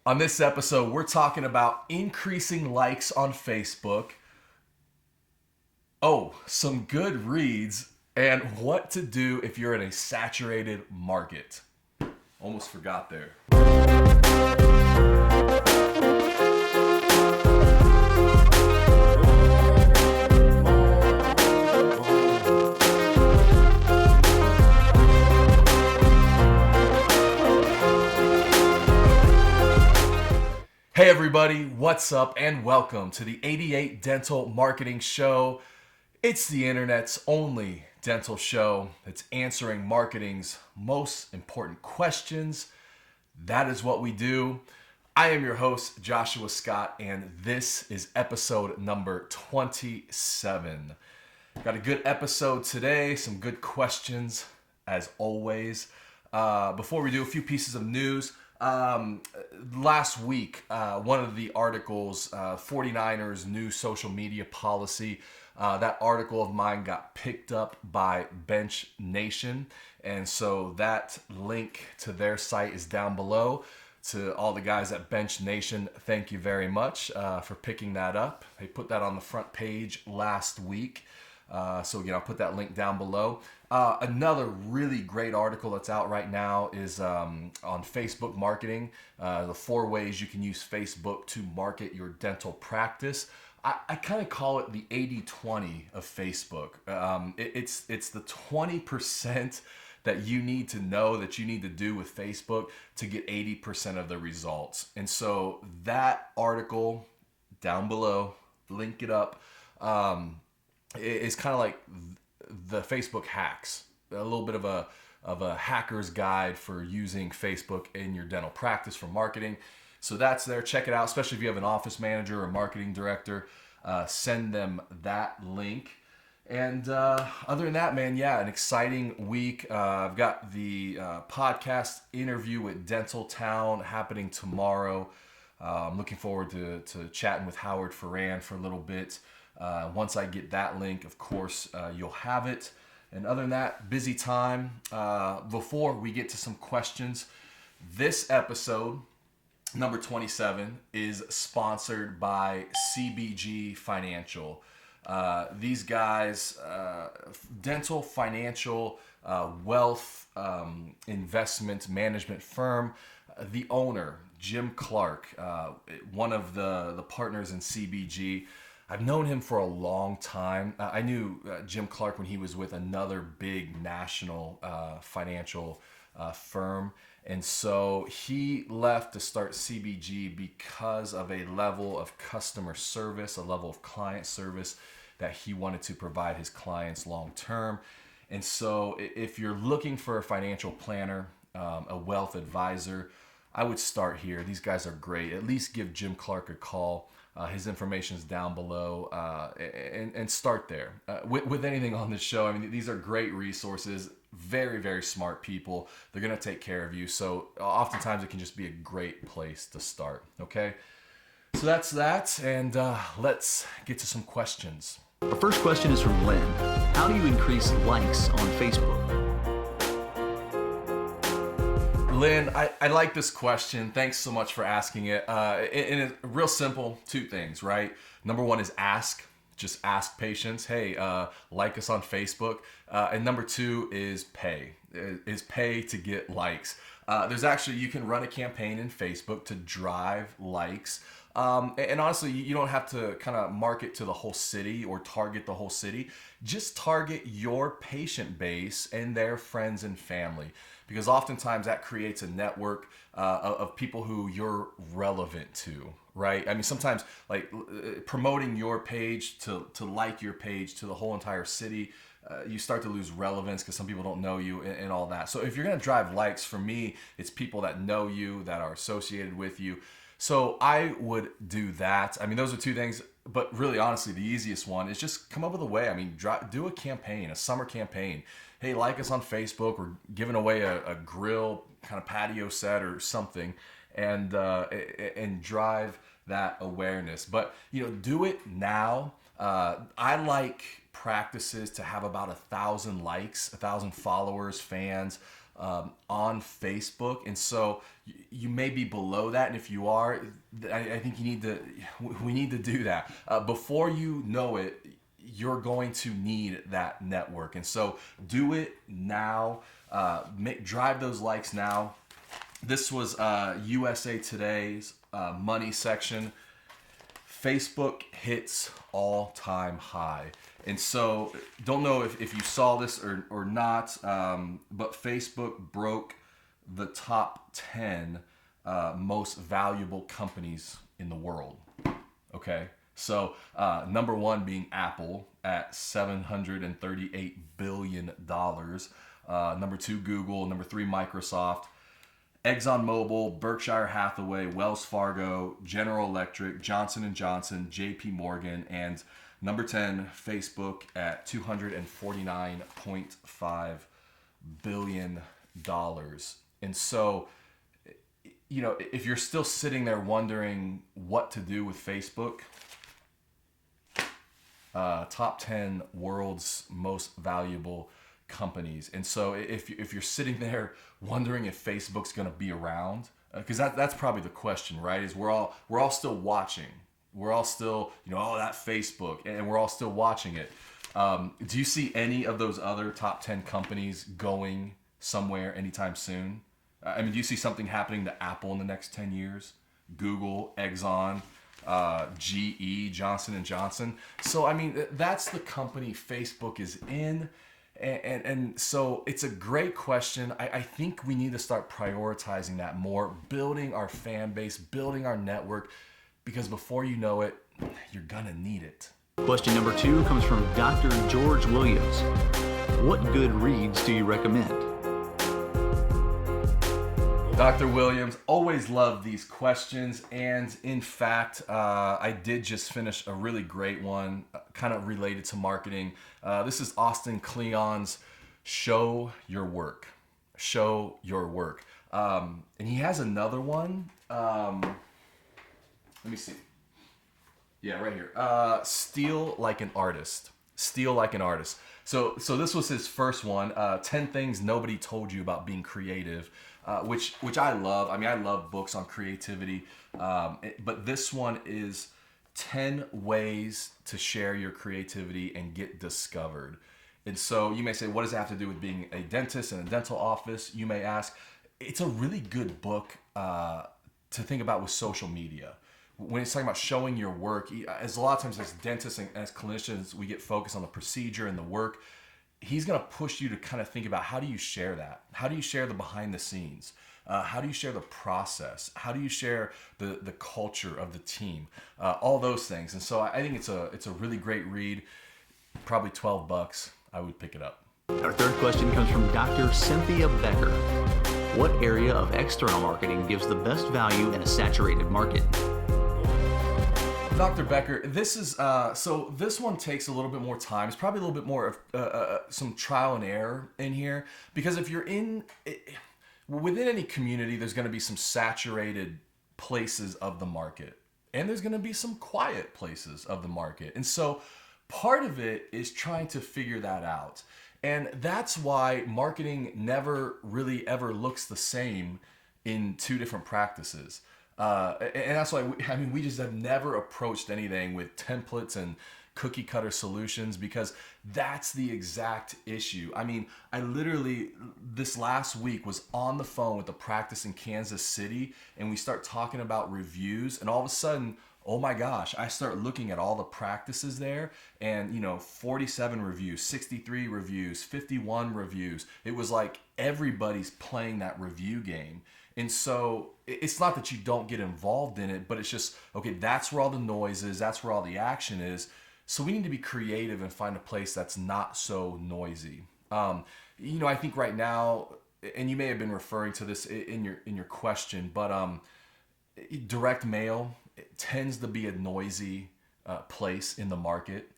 On this episode, we're talking about increasing likes on Facebook. Oh, some good reads and what to do if you're in a saturated market. Almost forgot there. Hey everybody, what's up and welcome to the 88 Dental Marketing Show. It's the internet's only dental show that's answering marketing's most important questions. That is what we do. I am your host, Joshua Scott, and this is episode number 27. Got a good episode today, some good questions as always. Before we do, a few pieces of news. Last week, one of the articles, 49ers new social media policy, that article of mine got picked up by Bench Nation. And so that link to their site is down below. To all the guys at Bench Nation, thank you very much for picking that up. They put that on the front page last week. So again, I'll put that link down below. Another really great article that's out right now is on Facebook marketing, the 4 ways you can use Facebook to market your dental practice. I kind of call it the 80-20 of Facebook. It's the 20% that you need to know that you need to do with Facebook to get 80% of the results. And so that article down below, link it up. It's kind of like the Facebook hacks, a little bit of a hacker's guide for using Facebook in your dental practice for marketing. So that's there. Check it out, especially if you have an office manager or marketing director. Send them that link. And other than that, man, yeah, an exciting week. I've got the podcast interview with Dental Town happening tomorrow. I'm looking forward to chatting with Howard Ferran for a little bit. Once I get that link, of course, you'll have it. And other than that, busy time. Before we get to some questions, this episode, number 27, is sponsored by CBG Financial. These guys, dental financial wealth investment management firm. The owner, Jim Clark, one of the partners in CBG. I've known him for a long time. I knew Jim Clark when he was with another big national financial firm. And so he left to start CBG because of a level of customer service, a level of client service that he wanted to provide his clients long term. And so if you're looking for a financial planner, a wealth advisor, I would start here. These guys are great. At least give Jim Clark a call. His information is down below, and start there. With anything on this show, I mean, these are great resources, very, very smart people. They're going to take care of you. So oftentimes it can just be a great place to start, okay? So that's that, and let's get to some questions. Our first question is from Lynn. How do you increase likes on Facebook? Lynn, I like this question. Thanks so much for asking it. And it's real simple, 2 things, right? Number 1 is ask. Just ask patients, hey, like us on Facebook. And number 2 is pay. Is pay to get likes. There's actually, you can run a campaign in Facebook to drive likes. And honestly, you don't have to kind of market to the whole city or target the whole city. Just target your patient base and their friends and family. Because oftentimes that creates a network of people who you're relevant to, right? I mean, sometimes like promoting your page to like your page to the whole entire city, you start to lose relevance because some people don't know you and all that. So if you're going to drive likes, for me, it's people that know you, that are associated with you. So I would do that. I mean, those are 2 things. But really, honestly, the easiest one is just come up with a way. I mean, do a campaign, a summer campaign. Hey, like us on Facebook. We're giving away a grill kind of patio set or something, and drive that awareness. But do it now. I like practices to have about 1,000 likes, 1,000 followers, fans. on Facebook. And so you may be below that. And if you are, I think we need to do that. Before you know it, you're going to need that network. And so do it now. Drive those likes now. This was USA Today's money section. Facebook hits all-time high. And so don't know if you saw this or not, but Facebook broke the top 10 most valuable companies in the world. Okay, so number one being Apple at $738 billion. Number two, Google. Number three, Microsoft. ExxonMobil, Berkshire Hathaway, Wells Fargo, General Electric, Johnson & Johnson, JP Morgan, and number 10, Facebook at $249.5 billion. And so, if you're still sitting there wondering what to do with Facebook, top 10 world's most valuable companies. And so if you're sitting there wondering if Facebook's going to be around, because that's probably the question, right? Is we're all still watching. We're all still, that Facebook, and we're all still watching it. Do you see any of those other top 10 companies going somewhere anytime soon? Do you see something happening to Apple in the next 10 years? Google, Exxon, GE, Johnson & Johnson. So, that's the company Facebook is in. And so it's a great question. I think we need to start prioritizing that more, building our fan base, building our network, because before you know it, you're gonna need it. Question number 2 comes from Dr. George Williams. What good reads do you recommend? Dr. Williams, always love these questions. And in fact, I did just finish a really great one, kind of related to marketing. This is Austin Kleon's Show Your Work. Show Your Work. And he has another one. Let me see. Yeah, right here. Steal Like an Artist. Steal Like an Artist. So this was his first one. 10 things nobody told you about being creative. Which I love. I love books on creativity, but this one is 10 ways to share your creativity and get discovered. And so you may say, what does it have to do with being a dentist in a dental office? You may ask. It's a really good book to think about with social media. When it's talking about showing your work, as a lot of times as dentists and as clinicians, we get focused on the procedure and the work. He's going to push you to kind of think about, how do you share that? How do you share the behind the scenes? How do you share the process? How do you share the culture of the team? All those things. And so I think it's a really great read. Probably $12. I would pick it up. Our third question comes from Dr. Cynthia Becker. What area of external marketing gives the best value in a saturated market? Dr. Becker, this is so this one takes a little bit more time. It's probably a little bit more of some trial and error in here, because if you're within any community, there's going to be some saturated places of the market, and there's going to be some quiet places of the market. And so part of it is trying to figure that out. And that's why marketing never really ever looks the same in two different practices. And that's why we just have never approached anything with templates and cookie cutter solutions, because that's the exact issue. I literally this last week was on the phone with a practice in Kansas City, and we start talking about reviews, and all of a sudden, oh my gosh, I start looking at all the practices there, and 47 reviews, 63 reviews, 51 reviews. It was like everybody's playing that review game. And so it's not that you don't get involved in it, but it's just, okay, that's where all the noise is, that's where all the action is. So we need to be creative and find a place that's not so noisy. I think right now, and you may have been referring to this in your question, but direct mail tends to be a noisy place in the market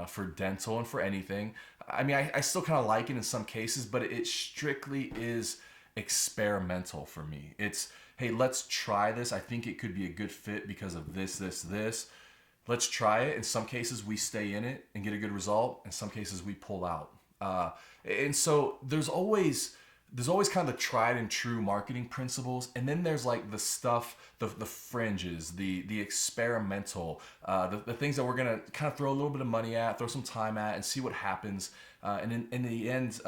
for dental and for anything. I still kind of like it in some cases, but it strictly is experimental for me. It's, hey, let's try this. I think it could be a good fit because of this. Let's try it. In some cases, we stay in it and get a good result. In some cases, we pull out. And so there's always there's always kind of the tried and true marketing principles, and then there's like the stuff, the fringes, the experimental, the things that we're gonna kind of throw a little bit of money at, throw some time at, and see what happens. And in the end,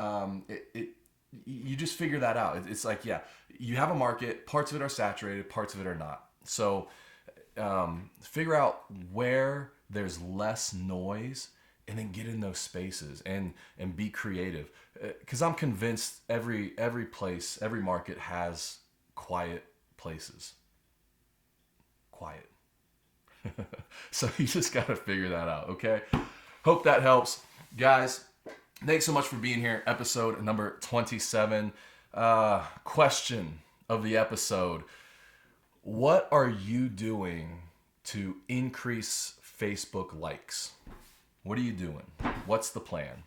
you just figure that out. It's like, yeah, you have a market, parts of it are saturated, parts of it are not. So figure out where there's less noise, and then get in those spaces and be creative. Because I'm convinced every place, every market has quiet places. Quiet. So you just got to figure that out, okay? Hope that helps. Guys, thanks so much for being here. Episode number 27. Question of the episode. What are you doing to increase Facebook likes? What are you doing? What's the plan?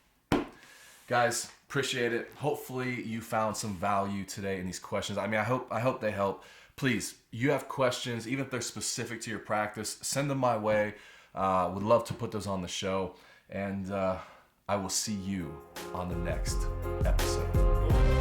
Guys, appreciate it. Hopefully you found some value today in these questions. I mean, I hope they help. Please, you have questions, even if they're specific to your practice, send them my way. Would love to put those on the show. And I will see you on the next episode.